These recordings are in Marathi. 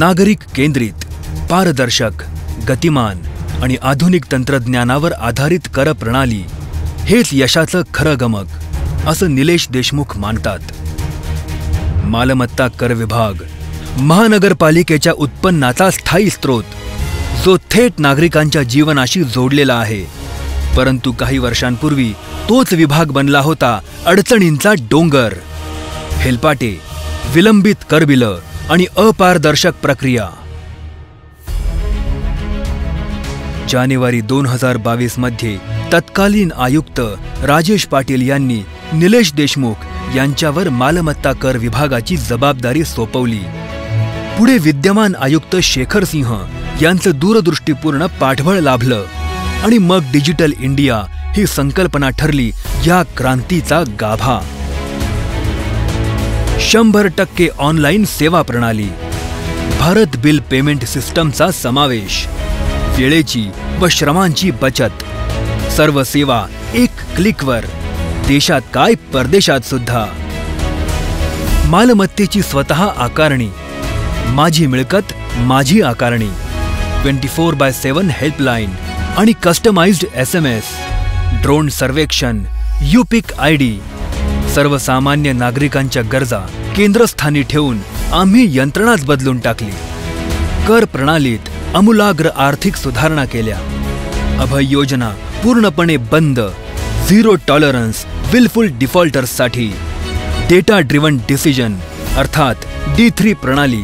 नागरिक केंद्रित, पारदर्शक, गतिमान आणि आधुनिक तंत्रज्ञानावर आधारित कर प्रणाली हेच यशाचं खरं गमक, असं निलेश देशमुख मानतात. मालमत्ता कर विभाग महानगरपालिकेच्या उत्पन्नाचा स्थायी स्रोत, जो थेट नागरिकांच्या जीवनाशी जोडलेला आहे. परंतु काही वर्षांपूर्वी तोच विभाग बनला होता अडचणींचा डोंगर. हेलपाटे, विलंबित करबिलं आणि अपारदर्शक प्रक्रिया. जानेवारी 2022 मध्ये तत्कालीन आयुक्त राजेश पाटील यांनी निलेश देशमुख यांच्यावर मालमत्ता कर विभागाची जबाबदारी सोपवली. पुढे विद्यमान आयुक्त शेखर सिंह यांचं दूरदृष्टीपूर्ण पाठबळ लाभलं आणि मग डिजिटल इंडिया ही संकल्पना ठरली या क्रांतीचा गाभा. 100% ऑनलाईन सेवा प्रणाली, भारत बिल पेमेंट सिस्टमचा समावेश, वेळेची व श्रमांची बचत, सर्व सेवा एक क्लिकवर, देशात काय परदेशात सुद्धा. मालमत्तेची स्वतः आकारणी, माझी मिळकत माझी आकारणी, 24/7 हेल्पलाईन आणि कस्टमाइज्ड SMS, ड्रोन सर्वेक्षण, UPIC ID. सर्वसामान्य नागरिकांच्या गरजा केंद्रस्थानी ठेवून आम्ही यंत्रणाच बदलून टाकली. कर प्रणालीत आमूलाग्र आर्थिक सुधारणा केल्या. अभय योजना पूर्णपणे बंद. झिरो टॉलरन्स विलफुल डिफॉल्टर्ससाठी. डेटा ड्रिव्हन डिसिजन अर्थात D3 प्रणाली.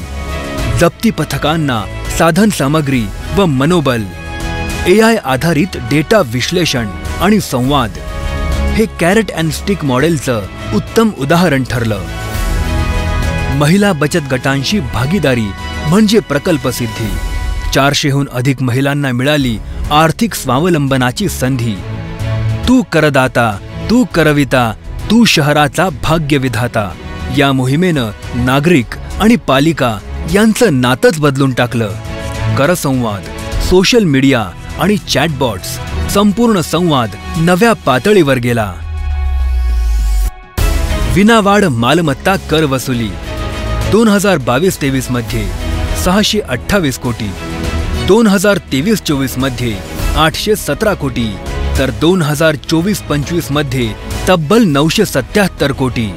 जप्ती पथकांना साधन सामग्री व मनोबल. AI आधारित डेटा विश्लेषण आणि संवाद. हे कॅरेट अँड स्टिक मॉडेलचं उत्तम उदाहरण ठरलं. महिला बचत गटांशी भागीदारी म्हणजे प्रकल्प सिद्धी. 400हून अधिक महिलांना मिळाली आर्थिक स्वावलंबनाची संधी. तू करदाता, तू करविता, तू शहराचा भाग्यविधाता. या मोहिमेनं नागरिक आणि पालिका यांचं नातंच बदलून टाकलं. करसंवाद, सोशल मीडिया आणि चॅटबॉट्स, संपूर्ण संवाद नव्या पातळीवर गेला. विनावाढ मालमत्ता कर वसुली 2022-23 मध्ये 628 कोटी, 2023-24 मध्ये 817 कोटी, तर 2024-25 मध्ये तब्बल 977 कोटी.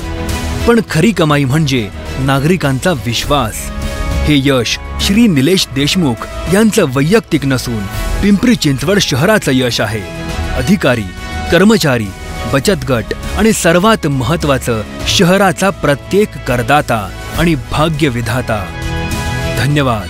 पण खरी कमाई म्हणजे नागरिकांचा विश्वास. हे यश श्री निलेश देशमुख यांचं वैयक्तिक नसून पिंपरी चिंचवड शहराचं यश आहे. अधिकारी, कर्मचारी, बचत गट आणि सर्वात महत्त्वाचं शहराचा प्रत्येक करदाता आणि भाग्यविधाता. धन्यवाद.